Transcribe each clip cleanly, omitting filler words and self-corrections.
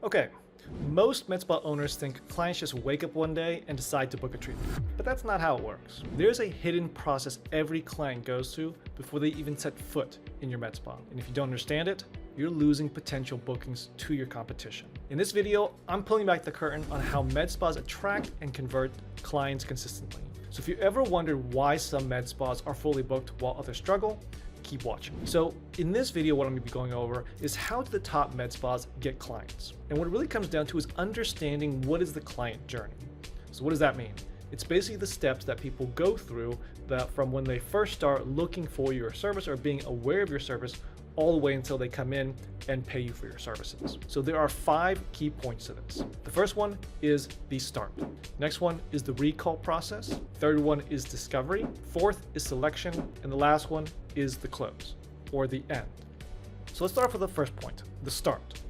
Okay, most med spa owners think clients just wake up one day and decide to book a treatment, but that's not how it works. There's a hidden process every client goes through before they even set foot in your med spa. And if you don't understand it, you're losing potential bookings to your competition. In this video, I'm pulling back the curtain on how med spas attract and convert clients consistently. So if you ever wondered why some med spas are fully booked while others struggle, keep watching. So in this video, what I'm going to be going over is how do the top med spas get clients? And what it really comes down to is understanding what is the client journey. So what does that mean? It's basically the steps that people go through that from when they first start looking for your service or being aware of your service all the way until they come in and pay you for your services. So there are 5 key points to this. The first one is the start. Next one is the recall process. Third one is discovery. Fourth is selection. And the last one is the close or the end. So let's start off with the first point, the start.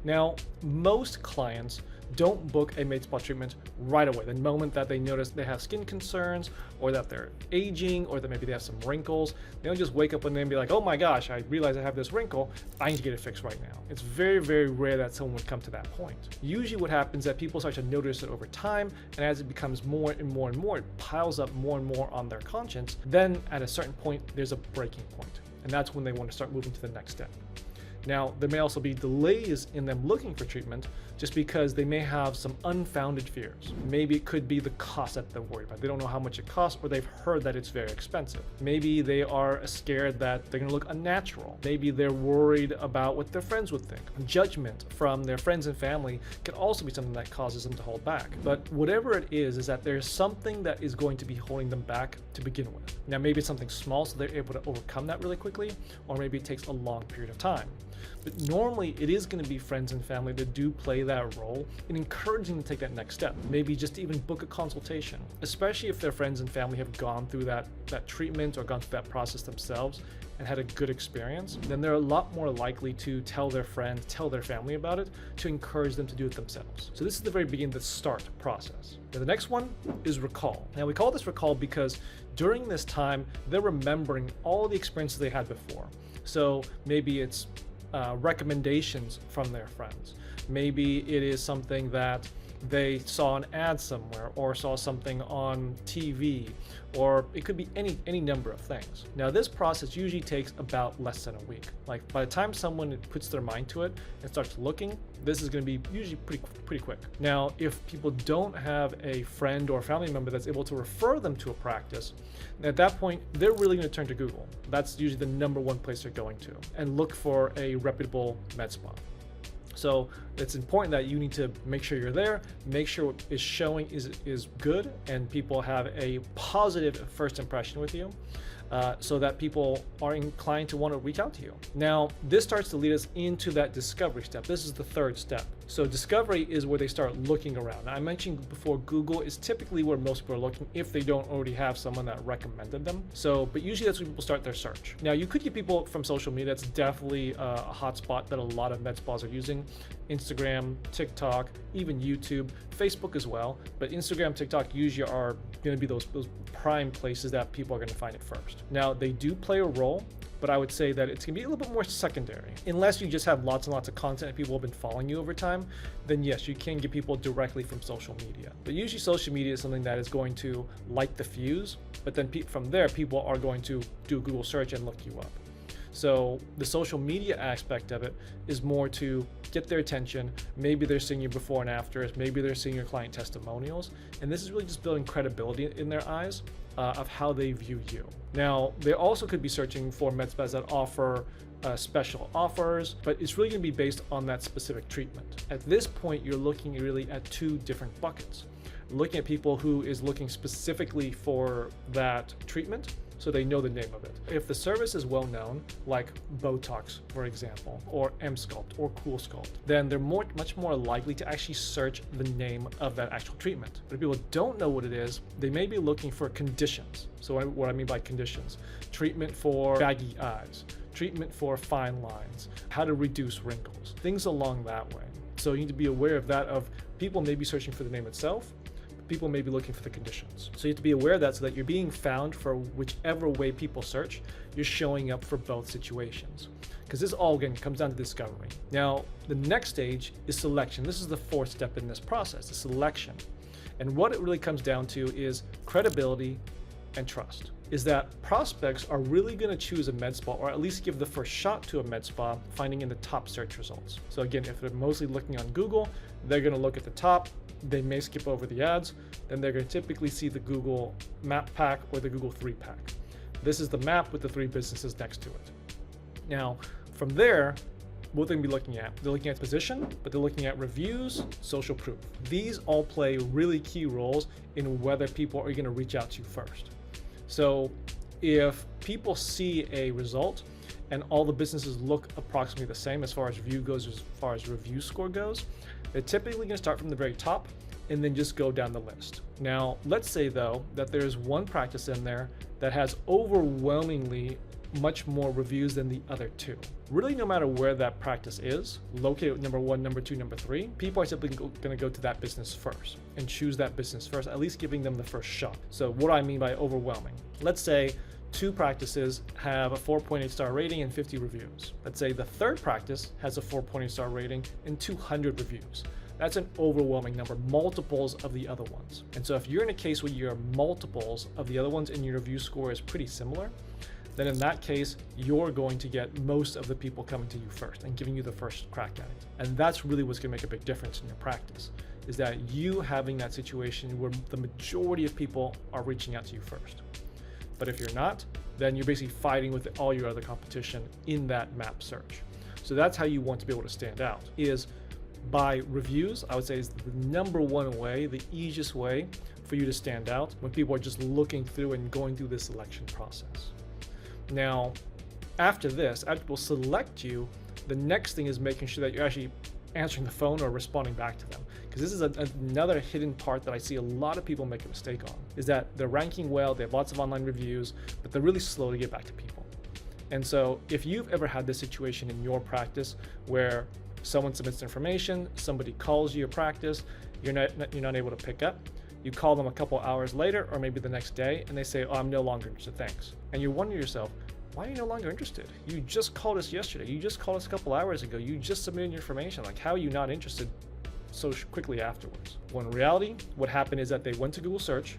Now, most clients don't book a med spa treatment right away. The moment that they notice they have skin concerns or that they're aging or that maybe they have some wrinkles, they don't just wake up one day and be like, oh my gosh, I realize I have this wrinkle, I need to get it fixed right now. It's very, very rare that someone would come to that point. Usually what happens is that people start to notice it over time, and as it becomes more and more and more, it piles up more and more on their conscience. Then at a certain point, there's a breaking point, and that's when they want to start moving to the next step. Now, there may also be delays in them looking for treatment just because they may have some unfounded fears. Maybe it could be the cost that they're worried about. They don't know how much it costs, or they've heard that it's very expensive. Maybe they are scared that they're gonna look unnatural. Maybe they're worried about what their friends would think. Judgment from their friends and family can also be something that causes them to hold back. But whatever it is that there's something that is going to be holding them back to begin with. Now, maybe it's something small so they're able to overcome that really quickly, or maybe it takes a long period of time. But normally it is going to be friends and family that do play that role in encouraging them to take that next step. Maybe just to even book a consultation, especially if their friends and family have gone through that treatment or gone through that process themselves and had a good experience. Then they're a lot more likely to tell their friends, tell their family about it, to encourage them to do it themselves. So this is the very beginning, the start process. Now the next one is recall. Now we call this recall because during this time, they're remembering all the experiences they had before. So maybe it's recommendations from their friends. Maybe it is something that they saw an ad somewhere or saw something on TV, or it could be any number of things. Now this process usually takes about less than a week. Like by the time someone puts their mind to it and starts looking, this is going to be usually pretty quick. Now, if people don't have a friend or family member that's able to refer them to a practice, at that point, they're really going to turn to Google. That's usually the #1 place they're going to, and look for a reputable med spa. So it's important that you need to make sure you're there, make sure what is showing is good, and people have a positive first impression with you, so that people are inclined to want to reach out to you. Now, this starts to lead us into that discovery step. This is the third step. So discovery is where they start looking around. Now, I mentioned before, Google is typically where most people are looking if they don't already have someone that recommended them. But usually that's where people start their search. Now, you could get people from social media. That's definitely a hotspot that a lot of med spas are using. Instagram, TikTok, even YouTube, Facebook as well. But Instagram, TikTok usually are going to be those prime places that people are going to find it first. Now, they do play a role, but I would say that it's gonna be a little bit more secondary. Unless you just have lots and lots of content and people have been following you over time, then yes, you can get people directly from social media. But usually social media is something that is going to light the fuse, but then from there, people are going to do a Google search and look you up. So the social media aspect of it is more to get their attention. Maybe they're seeing you before and afters, maybe they're seeing your client testimonials, and this is really just building credibility in their eyes of how they view you. Now, they also could be searching for med spas that offer special offers, but it's really going to be based on that specific treatment. At this point, you're looking really at 2 different buckets. Looking at people who is looking specifically for that treatment, so they know the name of it. If the service is well known, like Botox, for example, or M-Sculpt or Cool Sculpt, then they're much more likely to actually search the name of that actual treatment. But if people don't know what it is, they may be looking for conditions. So what I mean by conditions: treatment for baggy eyes, treatment for fine lines, how to reduce wrinkles, things along that way. So you need to be aware of that, of people may be searching for the name itself, people may be looking for the conditions. So you have to be aware of that so that you're being found for whichever way people search, you're showing up for both situations. because this all again comes down to discovery. Now, the next stage is selection. This is the fourth step in this process, the selection. And what it really comes down to is credibility and trust. Is that prospects are really going to choose a med spa, or at least give the first shot to a med spa, finding in the top search results. So again, if they're mostly looking on Google, they're going to look at the top. They may skip over the ads. Then they're going to typically see the Google map pack or the Google 3-pack. This is the map with the 3 businesses next to it. Now, from there, what they're going to be looking at? They're looking at position, but they're looking at reviews, social proof. These all play really key roles in whether people are going to reach out to you first. So if people see a result and all the businesses look approximately the same as far as review goes, as far as review score goes, they're typically going to start from the very top and then just go down the list. Now, let's say though that there's one practice in there that has overwhelmingly much more reviews than the other 2. Really, no matter where that practice is, located at number 1, number 2, number 3, people are simply going to go to that business first and choose that business first, at least giving them the first shot. So what do I mean by overwhelming? Let's say 2 practices have a 4.8 star rating and 50 reviews. Let's say the 3rd practice has a 4.8 star rating and 200 reviews. That's an overwhelming number, multiples of the other ones. And so if you're in a case where you're multiples of the other ones and your review score is pretty similar, then in that case, you're going to get most of the people coming to you first and giving you the first crack at it. And that's really what's going to make a big difference in your practice, is that you having that situation where the majority of people are reaching out to you first. But if you're not, then you're basically fighting with all your other competition in that map search. So that's how you want to be able to stand out, is by reviews. I would say is the number one way, the easiest way for you to stand out when people are just looking through and going through this selection process. Now, after this, after people select you, the next thing is making sure that you're actually answering the phone or responding back to them. Because this is another hidden part that I see a lot of people make a mistake on, is that they're ranking well, they have lots of online reviews, but they're really slow to get back to people. And so if you've ever had this situation in your practice where someone submits information, somebody calls your practice, you're not able to pick up, you call them a couple hours later or maybe the next day and they say, oh, I'm no longer interested, thanks. And you wonder to yourself, why are you no longer interested? You just called us yesterday. You just called us a couple hours ago. You just submitted your information. Like, how are you not interested so quickly afterwards? Well, in reality, what happened is that they went to Google search,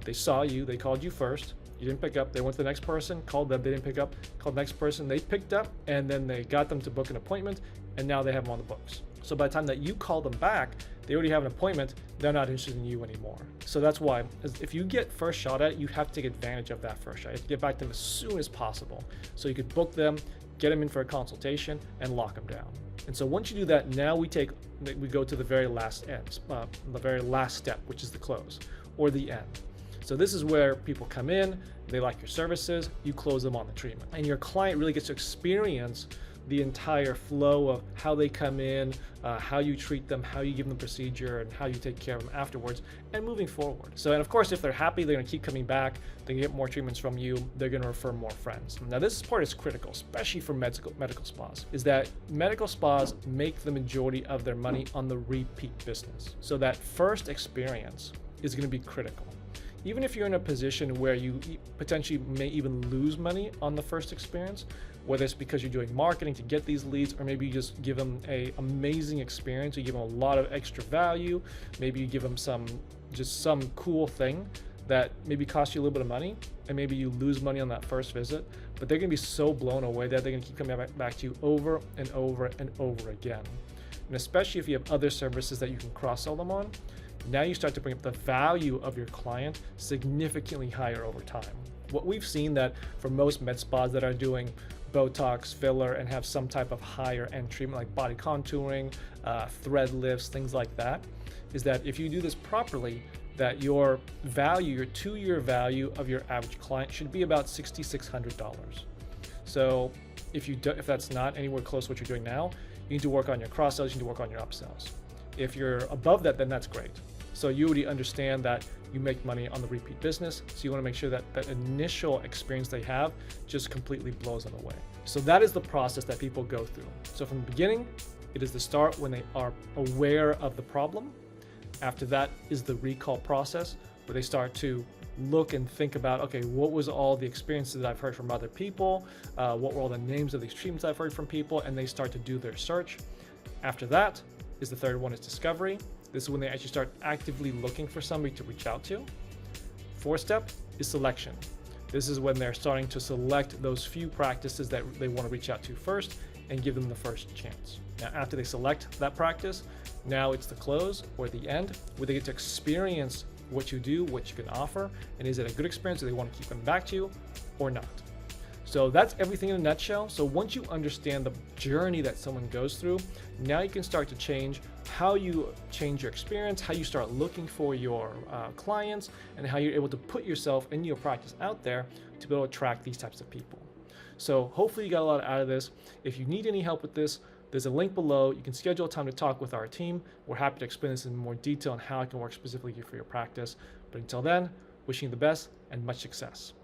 they saw you, they called you first, you didn't pick up, they went to the next person, called them, they didn't pick up, called the next person, they picked up, and then they got them to book an appointment, and now they have them on the books. So by the time that you call them back, they already have an appointment, they're not interested in you anymore. So that's why, if you get first shot at it, you have to take advantage of that first shot. You have to get back to them as soon as possible. So you could book them, get them in for a consultation, and lock them down. And so once you do that, now we go to the very last step, which is the close, or the end. So this is where people come in, they like your services, you close them on the treatment. And your client really gets to experience the entire flow of how they come in, how you treat them, how you give them the procedure, and how you take care of them afterwards and moving forward. So, and of course, if they're happy, they're gonna keep coming back, they can get more treatments from you, they're gonna refer more friends. Now this part is critical, especially for medical spas, is that medical spas make the majority of their money on the repeat business. So that first experience is gonna be critical. Even if you're in a position where you potentially may even lose money on the first experience, whether it's because you're doing marketing to get these leads, or maybe you just give them an amazing experience, you give them a lot of extra value, maybe you give them some cool thing that maybe costs you a little bit of money, and maybe you lose money on that first visit, but they're gonna be so blown away that they're gonna keep coming back to you over and over and over again. And especially if you have other services that you can cross-sell them on, now you start to bring up the value of your client significantly higher over time. What we've seen that for most med spas that are doing Botox, filler, and have some type of higher end treatment like body contouring, thread lifts, things like that, is that if you do this properly, that your value, your 2-year value of your average client should be about $6,600. So if that's not anywhere close to what you're doing now, you need to work on your cross sells, you need to work on your upsells. If you're above that, then that's great. So you already understand that you make money on the repeat business. So you want to make sure that that initial experience they have just completely blows them away. So that is the process that people go through. So from the beginning, it is the start when they are aware of the problem. After that is the recall process, where they start to look and think about, okay, what was all the experiences that I've heard from other people? What were all the names of these treatments I've heard from people? And they start to do their search. After that is the third one, is discovery. This is when they actually start actively looking for somebody to reach out to. Fourth step is selection. This is when they're starting to select those few practices that they want to reach out to first and give them the first chance. Now, after they select that practice, now it's the close or the end, where they get to experience what you do, what you can offer, and is it a good experience? Do they want to keep coming back to you or not? So that's everything in a nutshell. So once you understand the journey that someone goes through, now you can start to change how you change your experience, how you start looking for your clients, and how you're able to put yourself and your practice out there to be able to attract these types of people. So hopefully you got a lot out of this. If you need any help with this, there's a link below. You can schedule a time to talk with our team. We're happy to explain this in more detail on how it can work specifically for your practice. But until then, wishing you the best and much success.